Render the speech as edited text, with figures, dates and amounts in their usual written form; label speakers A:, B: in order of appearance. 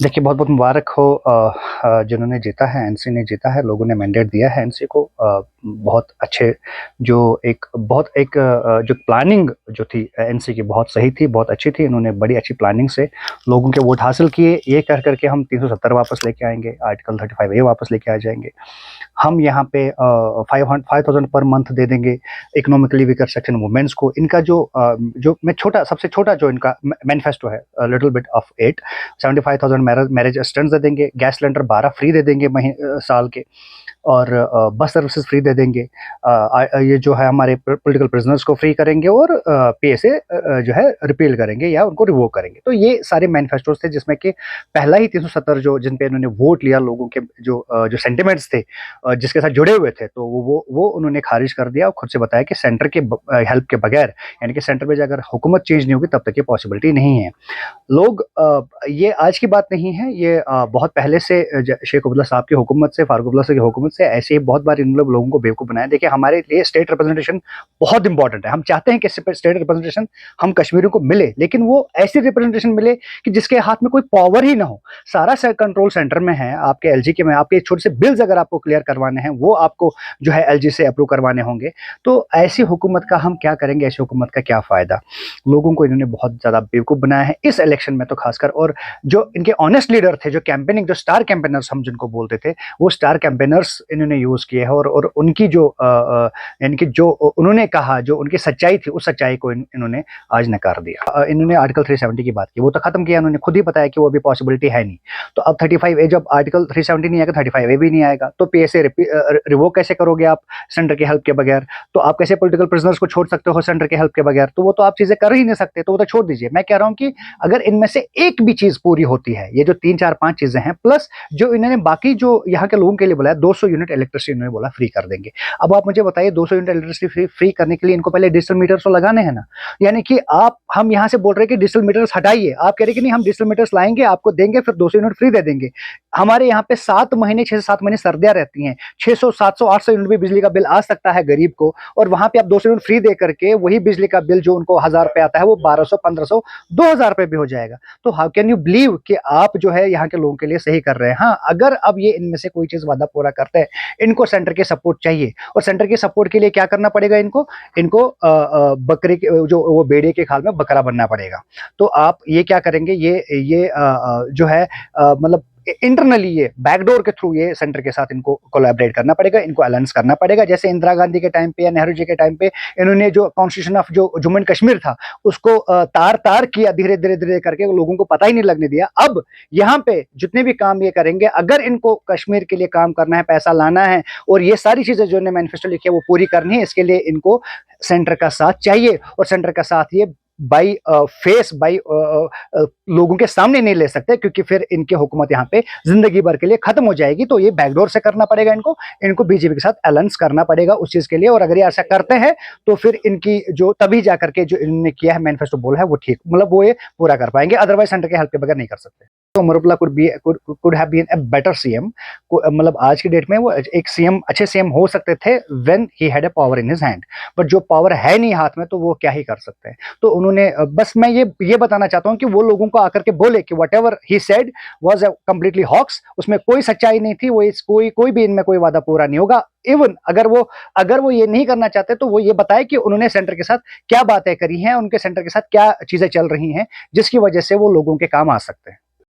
A: देखिए, बहुत-बहुत मुबारक हो जिन्होंने जीता है, एनसी ने जीता है, लोगों ने मैंडेट दिया है एनसी को। बहुत अच्छे जो एक बहुत एक जो प्लानिंग जो थी एनसी की बहुत सही थी, बहुत अच्छी थी। इन्होंने बड़ी अच्छी प्लानिंग से लोगों के वोट हासिल किए। ये कर के हम 370 वापस लेके आएँगे, आर्टिकल 35 ए वापस लेके आ जाएँगे। हम यहाँ पे 5,000 पर मंथ दे देंगे इकोनॉमिकली वीकर सेक्शन वुमेन्स को। इनका जो मैं सबसे छोटा जो इनका मैनिफेस्टो है, little bit of it, 75,000 marriage assistance दे देंगे, गैस सिलेंडर 12 फ्री दे देंगे साल के, और बस सर्विसेज फ्री दे देंगे। ये जो है हमारे पॉलिटिकल प्रिजनर्स को फ्री करेंगे, और पीएसए जो है रिपील करेंगे या उनको रिवोक करेंगे। तो ये सारे मैनिफेस्टोस थे जिसमें कि पहला ही 370 जो जिन पे इन्होंने वोट लिया, लोगों के जो सेंटिमेंट्स थे जिसके साथ जुड़े हुए थे, तो वो उन्होंने खारिज कर दिया और खुद से बताया कि सेंटर के हेल्प के बगैर, यानी कि सेंटर में अगर हुकूमत चेंज नहीं होगी तब तक ये पॉसिबिलिटी नहीं है। लोग ये आज की बात नहीं है, ये बहुत पहले से शेख अब्दुल्ला साहब की हुकूमत से, फारूक अब्दुल्ला साहब की हुकूमत से ऐसे ही बहुत बार इन लोगों को बेवकूफ़ बनाया। देखिए, हमारे लिए स्टेट रिप्रेजेंटेशन बहुत इंपॉर्टेंट है। हम चाहते हैं कि स्टेट रिप्रेजेंटेशन हम कश्मीरियों को मिले, लेकिन वो ऐसी रिप्रेजेंटेशन मिले कि जिसके हाथ में कोई पावर ही ना हो। सारा कंट्रोल सेंटर में है, आपके एलजी के में। आपके छोटे से बिल्स अगर आपको क्लियर करवाने हैं, वो आपको जो है एलजी से अप्रूव करवाने होंगे। तो ऐसी हुकूमत का हम क्या करेंगे, ऐसी हुकूमत का क्या फ़ायदा? लोगों को इन्होंने बहुत ज़्यादा बेवकूफ़ बनाया है इस इलेक्शन में तो खासकर। और जो इनके ऑनेस्ट लीडर थे, जो कैंपेनिंग, जो स्टार कैंपेनर्स हम जिनको बोलते थे, वो स्टार कैंपेनर्स इन्होंने यूज़ किए हैं, और उनकी यानी कि जो उन्होंने कहा, जो उनकी सच्चाई थी, उस सच्चाई को इन्होंने आज नकार दिया। इन्होंने आर्टिकल 370 की बात की, वो तो खत्म किया इन्होंने, खुद ही बताया कि वो अभी पॉसिबिलिटी है नहीं। तो अब 35 ए, जब आर्टिकल 370 नहीं आएगा, 35 ए भी नहीं आएगा, तो पीएसए रिवोक कैसे करोगे आप सेंटर की हेल्प के बगैर? तो आप कैसे पॉलिटिकल प्रिजनर्स को छोड़ सकते हो सेंटर की हेल्प के बगैर? तो वो तो आप चीजें कर ही नहीं सकते, तो वो तो छोड़ दीजिए। मैं कह रहा हूँ कि अगर इनमें से एक भी चीज पूरी होती है, ये जो 3 4 5 चीजें हैं, प्लस जो इन्होंने बाकी जो यहाँ के लोगों के लिए बोला है, 200 यूनिट इलेक्ट्रिसिटी इन्होंने बोला फ्री कर देंगे। अब आप मुझे बताइए, 200 यूनिट इलेक्ट्रिसिटी फ्री करने के लिए इनको पहले डिजिटल मीटर्स तो लगाने हैं ना। यानी कि हम यहाँ से बोल रहे हैं कि डिजिटल मीटर्स हटाइए, आप कह रहे हैं कि नहीं, हम डिजिटल मीटर्स लाएंगे, आपको देंगे, फिर 200 यूनिट फ्री दे देंगे। हमारे यहाँ पे 7 महीने, 6 से 7 महीने सर्दियां रहती हैं, 600 700 800 यूनिट भी बिजली का बिल आ सकता है गरीब को, और वहां पे आप 200 यूनिट फ्री दे करके वही बिजली का बिल जो उनको 1000 रुपए आता है, वो 1200 1500 2000 रुपए भी हो जाएगा। तो हाउ कैन यू बिलीव कि आप जो है यहाँ के लोगों के लिए सही कर रहे हैं? हाँ, अगर अब ये इनमें से कोई चीज वादा पूरा करते हैं, इनको सेंटर के सपोर्ट चाहिए, और सेंटर के सपोर्ट के लिए क्या करना पड़ेगा इनको? इनको बकरे के जो वो भेड़िए के खाल में बकरा बनना पड़ेगा। तो आप ये क्या करेंगे? ये जो है मतलब इंटरनली ये बैकडोर के थ्रू ये सेंटर के साथ इनको कोलैबोरेट करना पड़ेगा, इनको अलायंस करना पड़ेगा। जैसे इंदिरा गांधी के टाइम पे या नेहरू जी के टाइम पे इन्होंने जो कॉन्स्टिट्यूशन ऑफ जो जम्मू एंड कश्मीर था, उसको तार तार किया, धीरे धीरे धीरे करके, लोगों को पता ही नहीं लगने दिया। अब यहाँ पे जितने भी काम ये करेंगे, अगर इनको कश्मीर के लिए काम करना है, पैसा लाना है, और ये सारी चीजें जो इन्होंने मैनिफेस्टो लिखी है वो पूरी करनी है, इसके लिए इनको सेंटर का साथ चाहिए। और सेंटर का साथ ये बाई फेस, बाई लोगों के सामने नहीं ले सकते, क्योंकि फिर इनकी हुकूमत यहाँ पे जिंदगी भर के लिए खत्म हो जाएगी। तो ये बैकडोर से करना पड़ेगा इनको, इनको बीजेपी के साथ अलायंस करना पड़ेगा उस चीज के लिए। और अगर ये ऐसा करते हैं तो फिर इनकी जो तभी जाकर के जो इन्होंने किया है मैनिफेस्टो बोला है, वो ठीक, मतलब वो ये पूरा कर पाएंगे, अदरवाइज सेंटर के हेल्प के बगैर नहीं कर सकते। तो Omar Abdullah could have been a better CM. मतलब आज की डेट में वो एक सीएम, अच्छे सीएम हो सकते थे when he had a power in his hand, but जो पावर है नहीं हाथ में, तो वो क्या ही कर सकते हैं। तो उन्होंने बस मैं ये बताना चाहता हूँ कि वो लोगों को आकर के बोले कि whatever he said was completely hoax, उसमें कोई सच्चाई नहीं थी, कोई भी इनमें कोई वादा पूरा नहीं होगा। इवन अगर वो ये नहीं करना चाहते, तो वो ये बताए कि उन्होंने सेंटर के साथ क्या बातें करी हैं, उनके सेंटर के साथ क्या चीजें चल रही हैं, जिसकी वजह से वो लोगों के काम आ सकते हैं।